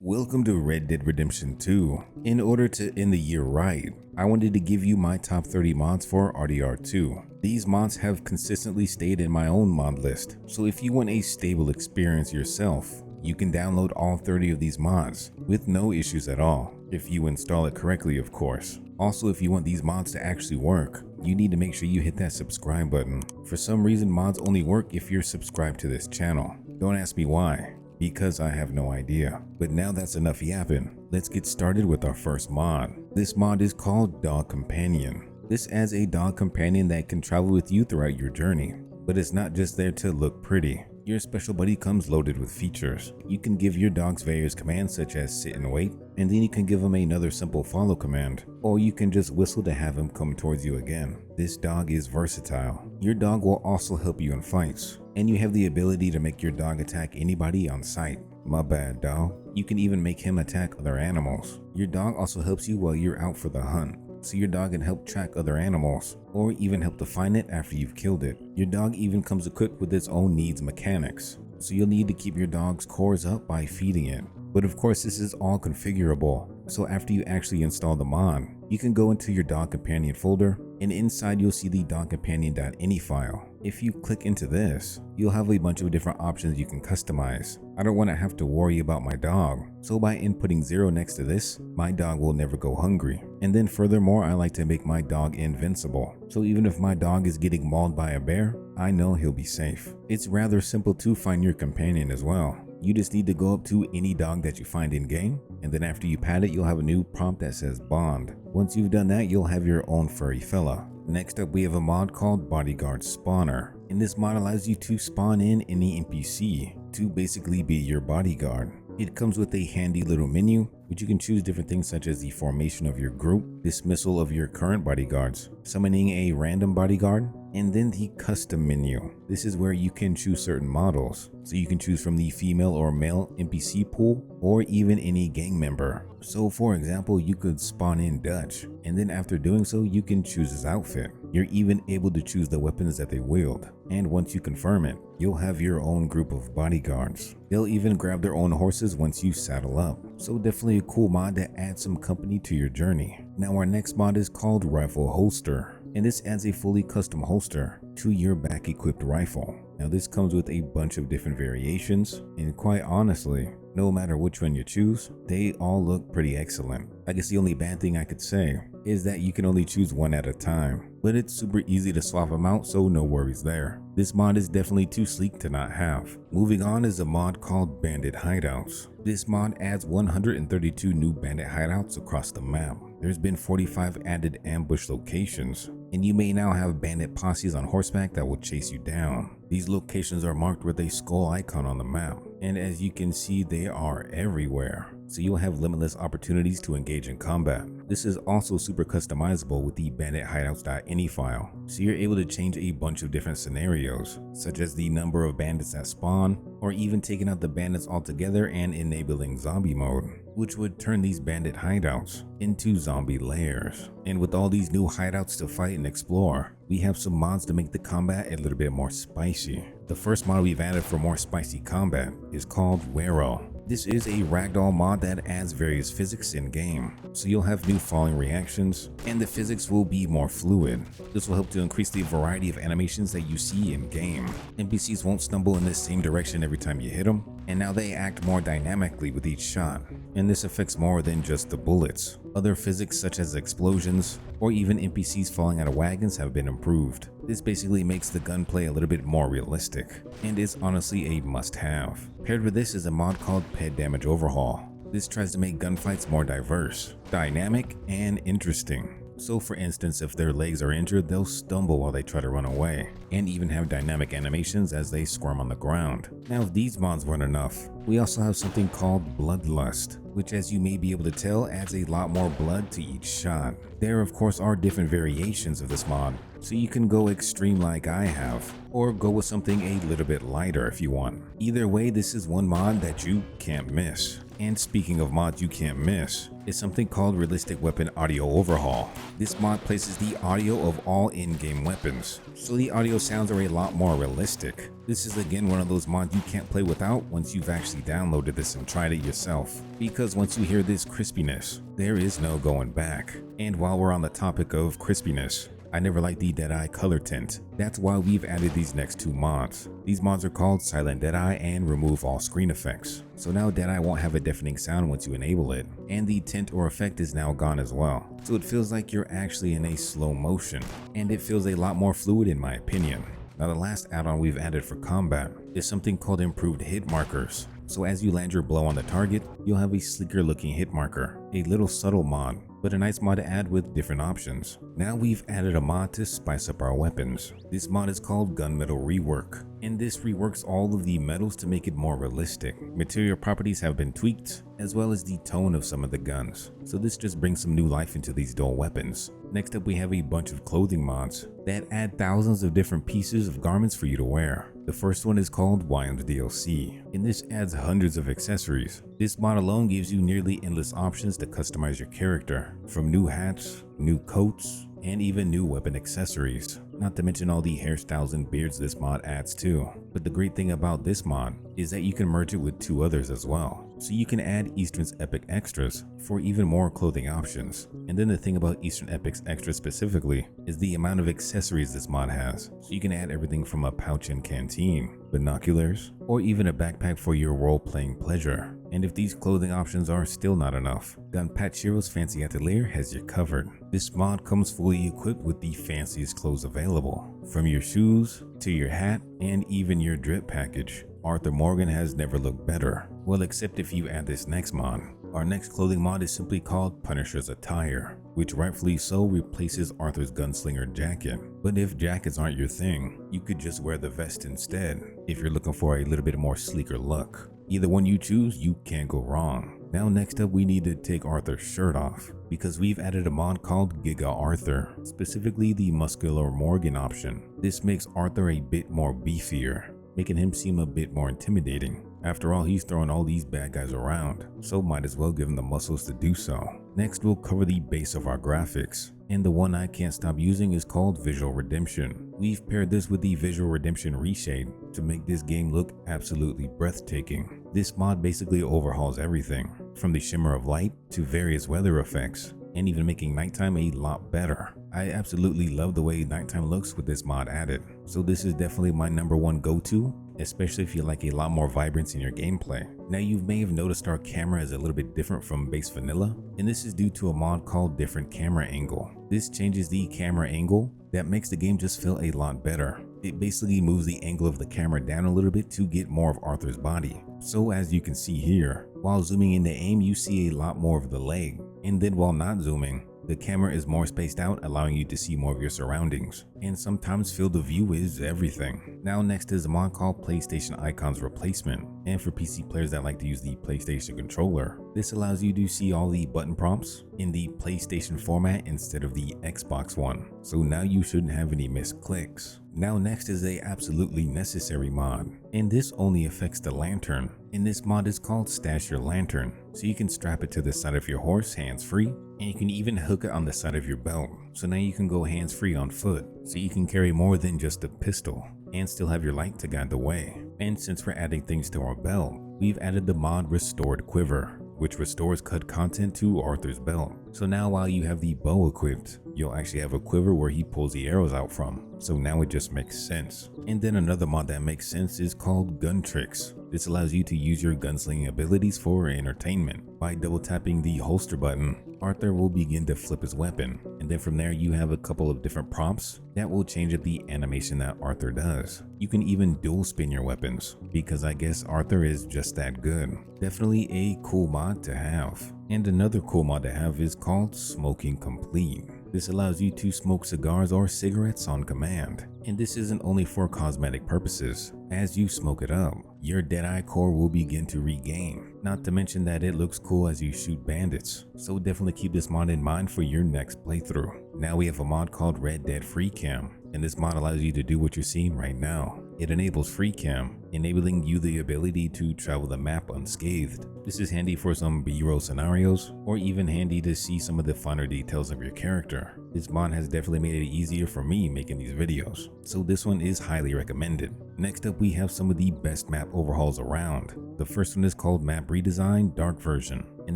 Welcome to Red Dead Redemption 2. In order to end the year right, I wanted to give you my top 30 mods for RDR2. These mods have consistently stayed in my own mod list, so if you want a stable experience yourself, you can download all 30 of these mods with no issues at all, if you install it correctly of course. Also, if you want these mods to actually work, you need to make sure you hit that subscribe button. For some reason, mods only work if you're subscribed to this channel. Don't ask me why, because I have no idea. But now that's enough yapping. Let's get started with our first mod. This mod is called Dog Companion. This adds a dog companion that can travel with you throughout your journey, but it's not just there to look pretty. Your special buddy comes loaded with features. You can give your dogs various commands such as sit and wait, and then you can give him another simple follow command, or you can just whistle to have him come towards you again. This dog is versatile. Your dog will also help you in fights, and you have the ability to make your dog attack anybody on sight. My bad, dog. You can even make him attack other animals. Your dog also helps you while you're out for the hunt, so your dog can help track other animals, or even help to find it after you've killed it. Your dog even comes equipped with its own needs mechanics, so you'll need to keep your dog's cores up by feeding it. But of course, this is all configurable, so after you actually install the mod, you can go into your dog companion folder, and inside you'll see the dogcompanion.ini file. If you click into this, you'll have a bunch of different options you can customize. I don't want to have to worry about my dog, so by inputting 0 next to this, my dog will never go hungry. And then furthermore, I like to make my dog invincible, so even if my dog is getting mauled by a bear, I know he'll be safe. It's rather simple to find your companion as well. You just need to go up to any dog that you find in game, and then after you pat it, you'll have a new prompt that says bond. Once you've done that, you'll have your own furry fella. Next up, we have a mod called BodyguardSpawner, and this mod allows you to spawn in any NPC to basically be your bodyguard. It comes with a handy little menu, which you can choose different things such as the formation of your group, dismissal of your current bodyguards, summoning a random bodyguard, and then the custom menu. This is where you can choose certain models, so you can choose from the female or male NPC pool, or even any gang member. So for example, you could spawn in Dutch, and then after doing so, you can choose his outfit. You're even able to choose the weapons that they wield, and once you confirm it, you'll have your own group of bodyguards. They'll even grab their own horses once you saddle up, so definitely a cool mod that adds some company to your journey. Now our next mod is called Rifle Holster, and this adds a fully custom holster to your back equipped rifle. Now this comes with a bunch of different variations, and quite honestly, no matter which one you choose, they all look pretty excellent. I guess the only bad thing I could say is that you can only choose one at a time, but it's super easy to swap them out, so no worries there. This mod is definitely too sleek to not have. Moving on is a mod called Bandit Hideouts. This mod adds 132 new bandit hideouts across the map. There's been 45 added ambush locations, and you may now have bandit posses on horseback that will chase you down. These locations are marked with a skull icon on the map, and as you can see, they are everywhere, so you'll have limitless opportunities to engage in combat. This is also super customizable with the Bandit Hideouts.ini file, so you're able to change a bunch of different scenarios, such as the number of bandits that spawn, or even taking out the bandits altogether and enabling zombie mode, which would turn these bandit hideouts into zombie lairs. And with all these new hideouts to fight and explore, we have some mods to make the combat a little bit more spicy. The first mod we've added for more spicy combat is called W.E.R.O. This is a Ragdoll mod that adds various physics in game, so you'll have new falling reactions, and the physics will be more fluid. This will help to increase the variety of animations that you see in game. NPCs won't stumble in the same direction every time you hit them, and now they act more dynamically with each shot, and this affects more than just the bullets. Other physics such as explosions, or even NPCs falling out of wagons have been improved. This basically makes the gunplay a little bit more realistic, and is honestly a must-have. Paired with this is a mod called Ped Damage Overhaul. This tries to make gunfights more diverse, dynamic, and interesting. So for instance, if their legs are injured, they'll stumble while they try to run away, and even have dynamic animations as they squirm on the ground. Now if these mods weren't enough, we also have something called BloodLust, which as you may be able to tell adds a lot more blood to each shot. There of course are different variations of this mod, so you can go extreme like I have, or go with something a little bit lighter if you want. Either way, this is one mod that you can't miss. And speaking of mods you can't miss, is something called Realistic Weapon Audio Overhaul. This mod places the audio of all in-game weapons, so the audio sounds are a lot more realistic. This is again one of those mods you can't play without once you've actually downloaded this and tried it yourself, because once you hear this crispiness, there is no going back. And while we're on the topic of crispiness, I never liked the Deadeye color tint. That's why we've added these next two mods. These mods are called Silent Deadeye and Remove All Screen Effects. So now Deadeye won't have a deafening sound once you enable it, and the tint or effect is now gone as well. So it feels like you're actually in a slow motion, and it feels a lot more fluid in my opinion. Now the last add-on we've added for combat is something called Improved Hitmarkers. So as you land your blow on the target, you'll have a sleeker looking hit marker, a little subtle mod, but a nice mod to add with different options. Now we've added a mod to spice up our weapons. This mod is called Metal Rework, and this reworks all of the metals to make it more realistic. Material properties have been tweaked, as well as the tone of some of the guns. So this just brings some new life into these dull weapons. Next up, we have a bunch of clothing mods that add thousands of different pieces of garments for you to wear. The first one is called WhyEm's DLC, and this adds hundreds of accessories. This mod alone gives you nearly endless options to customize your character, from new hats, new coats, and even new weapon accessories. Not to mention all the hairstyles and beards this mod adds too. But the great thing about this mod is that you can merge it with two others as well. So you can add Eastern's Epic Extras for even more clothing options. And then the thing about Eastern Epic's Extras specifically is the amount of accessories this mod has. So you can add everything from a pouch and canteen, binoculars, or even a backpack for your role-playing pleasure. And if these clothing options are still not enough, Gonpachiro's fancy Atelier has you covered. This mod comes fully equipped with the fanciest clothes available, from your shoes to your hat and even your drip package. Arthur Morgan has never looked better. Well, except if you add this next mod. Our next clothing mod is simply called Punisher's Attire, which rightfully so replaces Arthur's gunslinger jacket. But if jackets aren't your thing, you could just wear the vest instead if you're looking for a little bit more sleeker look. Either one you choose, you can't go wrong. Now next up, we need to take Arthur's shirt off, because we've added a mod called Giga-Arthur, specifically the Muscular Morgan option. This makes Arthur a bit more beefier, making him seem a bit more intimidating. After all, he's throwing all these bad guys around, so might as well give him the muscles to do so. Next, we'll cover the base of our graphics, and the one I can't stop using is called Visual Redemption. We've paired this with the Visual Redemption Reshade to make this game look absolutely breathtaking. This mod basically overhauls everything, from the shimmer of light to various weather effects, and even making nighttime a lot better. I absolutely love the way nighttime looks with this mod added, so this is definitely my #1 go-to, especially if you like a lot more vibrance in your gameplay. Now you may have noticed our camera is a little bit different from base vanilla, and this is due to a mod called Different Camera Angle. This changes the camera angle that makes the game just feel a lot better. It basically moves the angle of the camera down a little bit to get more of Arthur's body. So as you can see here, while zooming in to aim, you see a lot more of the leg, and then while not zooming, the camera is more spaced out, allowing you to see more of your surroundings, and sometimes field of view is everything. Now next is a mod called PlayStation Icons Replacement, and for PC players that like to use the PlayStation controller, this allows you to see all the button prompts in the PlayStation format instead of the Xbox one, so now you shouldn't have any missed clicks. Now next is a absolutely necessary mod, and this only affects the lantern, and this mod is called Stash Your Lantern. So you can strap it to the side of your horse hands-free, and you can even hook it on the side of your belt. So now you can go hands-free on foot, so you can carry more than just a pistol, and still have your light to guide the way. And since we're adding things to our belt, we've added the mod Restored Quiver, which restores cut content to Arthur's belt. So now while you have the bow equipped, you'll actually have a quiver where he pulls the arrows out from. So now it just makes sense. And then another mod that makes sense is called Gun Tricks. This allows you to use your gunslinging abilities for entertainment. By double tapping the holster button, Arthur will begin to flip his weapon, and then from there you have a couple of different prompts that will change up the animation that Arthur does. You can even dual spin your weapons, because I guess Arthur is just that good. Definitely a cool mod to have. And another cool mod to have is called Smoking Complete. This allows you to smoke cigars or cigarettes on command, and this isn't only for cosmetic purposes. As you smoke it up, your Deadeye core will begin to regain, not to mention that it looks cool as you shoot bandits, so definitely keep this mod in mind for your next playthrough. Now we have a mod called Dead Freecam, and this mod allows you to do what you're seeing right now. It enables Freecam, enabling you the ability to travel the map unscathed. This is handy for some B-roll scenarios, or even handy to see some of the finer details of your character. This mod has definitely made it easier for me making these videos, so this one is highly recommended. Next up, we have some of the best map overhauls around. The first one is called Map Redesign Dark Version, and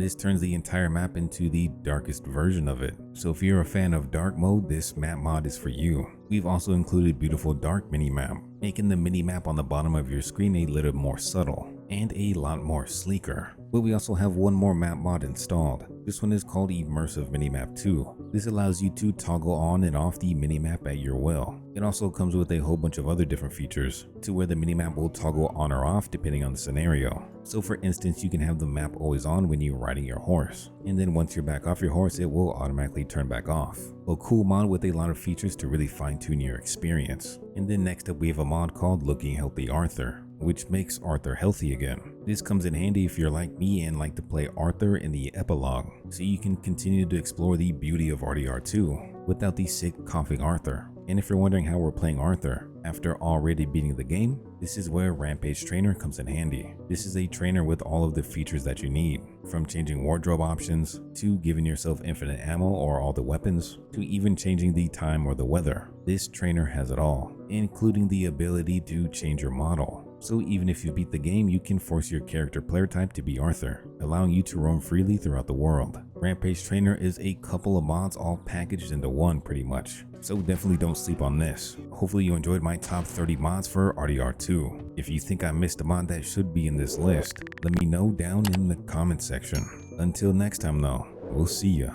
this turns the entire map into the darkest version of it. So if you're a fan of dark mode, this map mod is for you. We've also included beautiful dark minimap, making the minimap on the bottom of your screen a little more subtle and a lot more sleeker. But we also have one more map mod installed. This one is called Immersive Minimap II. This allows you to toggle on and off the minimap at your will. It also comes with a whole bunch of other different features to where the minimap will toggle on or off depending on the scenario. So for instance, you can have the map always on when you're riding your horse, and then once you're back off your horse, it will automatically turn back off. A cool mod with a lot of features to really fine-tune your experience. And then next up, we have a mod called Looking Healthy Arthur, which makes Arthur healthy again. This comes in handy if you're like me and like to play Arthur in the epilogue, so you can continue to explore the beauty of RDR2 without the sick coughing Arthur. And if you're wondering how we're playing Arthur after already beating the game, this is where Rampage Trainer comes in handy. This is a trainer with all of the features that you need, from changing wardrobe options, to giving yourself infinite ammo or all the weapons, to even changing the time or the weather. This trainer has it all, including the ability to change your model. So even if you beat the game, you can force your character player type to be Arthur, allowing you to roam freely throughout the world. Rampage Trainer is a couple of mods all packaged into one pretty much, so definitely don't sleep on this. Hopefully you enjoyed my top 30 mods for RDR2. If you think I missed a mod that should be in this list, let me know down in the comment section. Until next time though, we'll see ya.